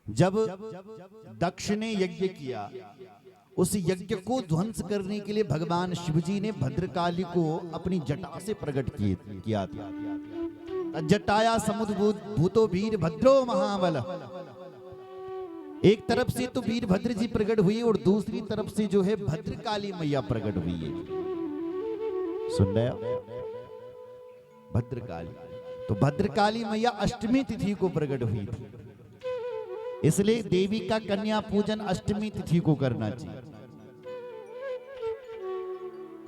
जब दक्ष ने यज्ञ किया, उस यज्ञ को ध्वंस करने के लिए भगवान शिवजी ने भद्रकाली को अपनी जटा से प्रकट किया था। जटाया समुद्भूतो वीर भद्रो महाबल। एक तरफ से तो वीरभद्र जी प्रकट हुई और दूसरी तरफ से जो है भद्रकाली मैया प्रकट हुई है। सुन रहे हो? भद्रकाली, तो भद्रकाली मैया अष्टमी तिथि को प्रकट हुई थी, इसलिए देवी का कन्या पूजन अष्टमी तिथि को करना चाहिए।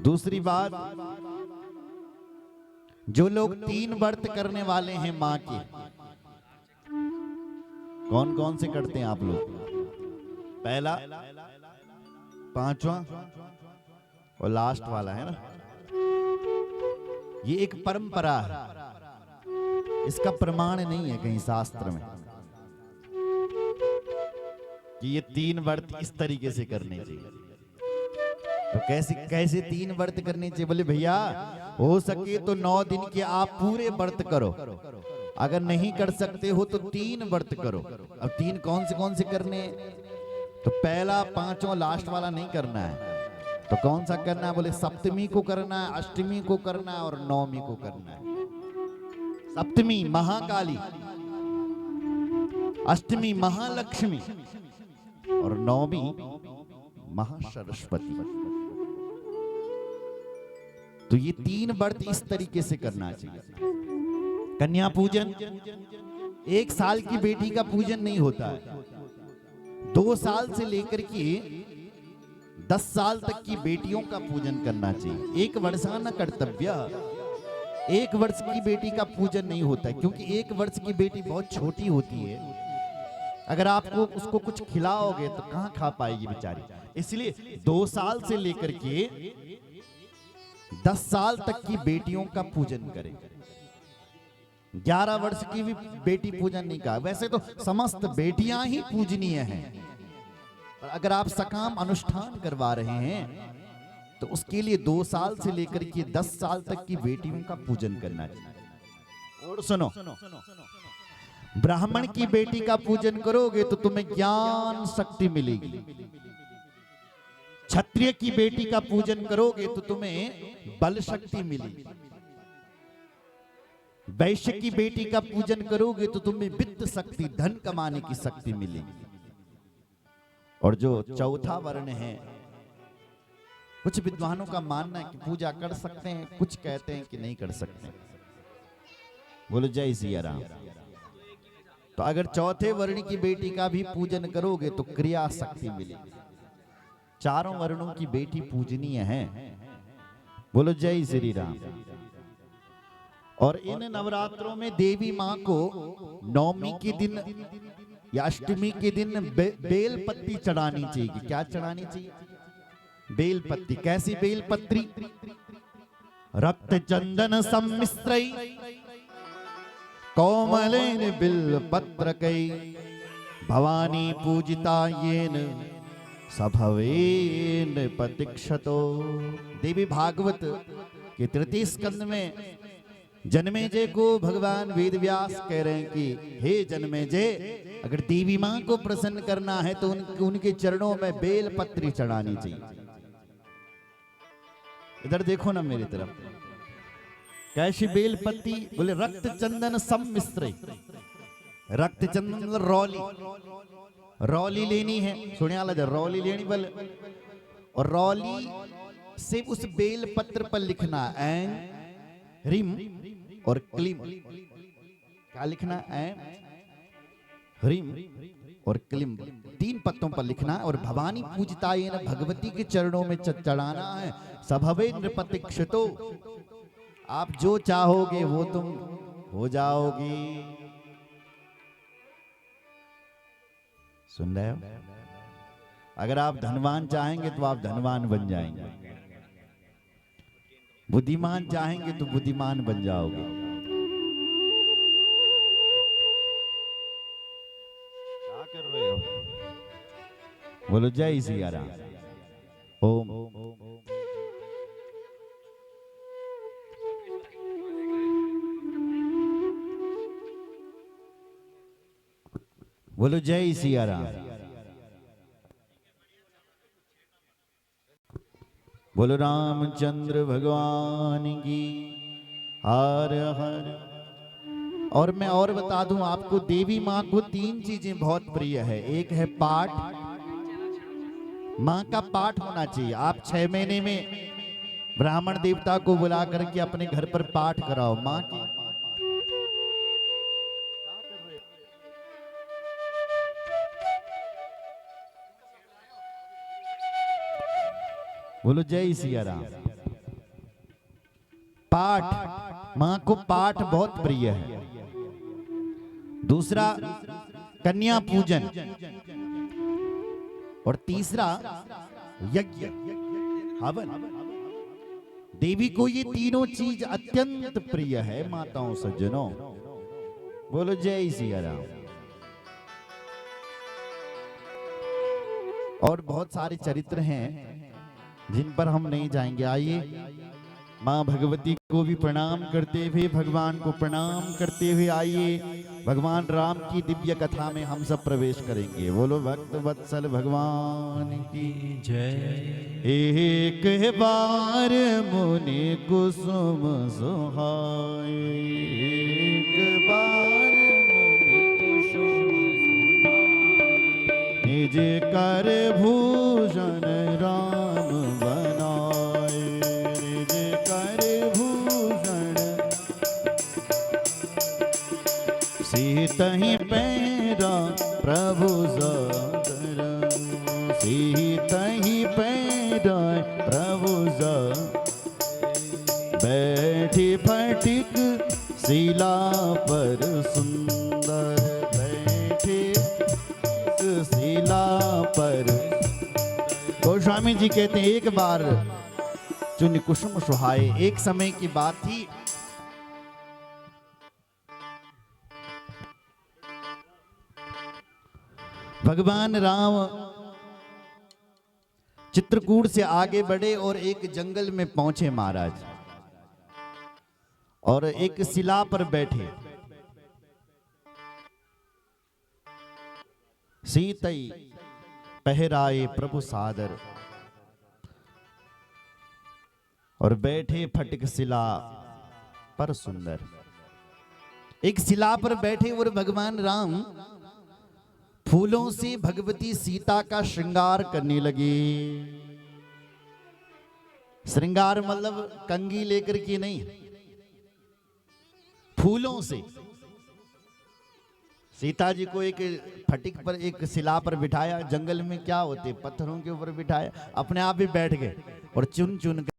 दूसरी बात, जो लोग 3 व्रत करने वाले हैं मां के, कौन कौन से करते हैं आप लोग? पहला, पांचवा और लास्ट वाला है ना, ये एक परंपरा है, इसका प्रमाण नहीं है कहीं शास्त्र में कि ये 3 व्रत इस तरीके से करने चाहिए। तो कैसे 3 व्रत करने चाहिए? बोले भैया हो सके तो 9 दिन के आप पूरे व्रत करो, अगर नहीं कर सकते हो तो 3 व्रत करो। अब 3 कौन से करने? तो पहला, पांचवा, लास्ट वाला नहीं करना है। तो कौन सा करना है? बोले सप्तमी को करना है, अष्टमी को करना है और नवमी को करना है। सप्तमी महाकाली, अष्टमी महालक्ष्मी और नवमी महासरस्वती। तो ये 3 व्रत इस तरीके से करना चाहिए। कन्या पूजन 1 साल की बेटी का पूजन नहीं होता है, 2 साल से लेकर के 10 साल तक की बेटियों का पूजन करना चाहिए। 1 वर्षा न कर्तव्य, 1 वर्ष की बेटी का पूजन नहीं होता है, क्योंकि 1 वर्ष की बेटी बहुत छोटी होती है। अगर आपको उसको कुछ खिलाओगे तो कहाँ खा पाएगी बेचारी। इसलिए 2 साल से लेकर के 10 साल तक की बेटियों का पूजन करें। 11 वर्ष की भी बेटी पूजन नहीं कहा। वैसे तो समस्त बेटियां ही पूजनीय हैं, पर अगर आप सकाम अनुष्ठान करवा रहे हैं तो उसके लिए 2 साल से लेकर के 10 साल तक की बेटियों का पूजन करना चाहिए। और सुनो, ब्राह्मण की बेटी का पूजन करोगे तो तुम्हें ज्ञान शक्ति मिलेगी। क्षत्रिय की बेटी का पूजन करोगे तो तुम्हें बल शक्ति मिलेगी। वैश्य की बेटी का पूजन करोगे तो तुम्हें वित्त शक्ति, धन कमाने की शक्ति मिलेगी। और जो चौथा वर्ण है, कुछ विद्वानों का मानना है कि पूजा कर सकते हैं, कुछ कहते हैं कि नहीं कर सकते। बोलो जय सिया राम। तो अगर चौथे वर्ण की बेटी का भी पूजन करोगे तो क्रिया शक्ति मिलेगी। चारों वर्णों की बेटी पूजनीय है। बोलो जय श्री राम। और इन नवरात्रों में देवी मां को नवमी के दिन या अष्टमी के दिन बेल पत्ती चढ़ानी चाहिए। क्या चढ़ानी चाहिए? बेल पत्ती। कैसी बेल पत्री? रक्त चंदन सम्मिश्रै कोमलेन बिल्व पत्रकै भवानी पूजिता येन सभवेन प्रतीक्षतो। देवी भागवत के 3 स्कंद में जन्मेजय को भगवान वेदव्यास कह रहे हैं कि हे जन्मेजय, अगर देवी मां को प्रसन्न करना है तो उनके चरणों में बेल पत्री चढ़ानी चाहिए। इधर देखो ना मेरी तरफ, कैसी बेल पत्ती? बोले रक्त चंदन सम्मिश्रै। रक्त चंदन रौली, रौली लेनी है, सुनिए वाला रौली लेनी बल, और रौली से उस बेल पत्र पर लिखना ऐं ह्रीम और क्लीम। क्या लिखना? ऐं ह्रीम और क्लीम, 3 पत्तों पर लिखना है। और भवानी पूजितायेन, भगवती के चरणों में चढ़ाना है। सभवेन प्रतीक्षतो, आप जो चाहोगे वो तुम हो जाओगी। सुन रहे हो? अगर आप धनवान चाहेंगे तो आप धनवान बन जाएंगे, बुद्धिमान चाहेंगे तो बुद्धिमान बन जाओगे। क्या कर रहे हो? बोलो जय सिया राम। ओम बोलो जय सिया राम। बोलो रामचंद्र भगवान की हर हर। और मैं और बता दूं आपको, देवी माँ को 3 चीजें बहुत प्रिय है। एक है पाठ, माँ का पाठ होना चाहिए। आप 6 महीने में ब्राह्मण देवता को बुला करके अपने घर पर पाठ कराओ माँ की। बोलो जय सिया राम। पाठ, माँ को पाठ बहुत प्रिय है। दूसरा कन्या पूजन, और तीसरा यज्ञ हवन। देवी को ये तीनों चीज अत्यंत प्रिय है माताओं सज्जनों। बोलो जय सिया राम। और बहुत सारे चरित्र हैं जिन पर हम नहीं जाएंगे। आइए माँ भगवती को भी प्रणाम करते हुए, भगवान को प्रणाम करते हुए आइए भगवान राम की दिव्य कथा में हम सब प्रवेश करेंगे। बोलो भक्त वत्सल भगवान की जय। एक बार मुनि कुसुम सुहाए, एक बार मुनि कुसुम सुहाए, निज कर भूषण राम बनाए, निज कर भूषण सीतहि पैरा प्रभु सादर, सीतहि पैरा प्रभु बैठी फटिक शिला पर सुंदर, बैठे शिला पर। गोस्वामी जी कहते हैं एक बार चुन कुसुम सुहाए। एक समय की बात थी, भगवान राम चित्रकूट से आगे बढ़े और एक जंगल में पहुंचे महाराज, और एक शिला पर बैठे। सीतई पहराए प्रभु सादर, और बैठे फटिक शिला पर सुंदर। एक शिला पर बैठे और भगवान राम फूलों से भगवती सीता का श्रृंगार करने लगे। श्रृंगार मतलब कंघी लेकर के नहीं, फूलों से। सीता जी को एक फटिक पर, एक शिला पर बिठाया। जंगल में क्या होते, पत्थरों के ऊपर बिठाया, अपने आप भी बैठ गए और चुन चुन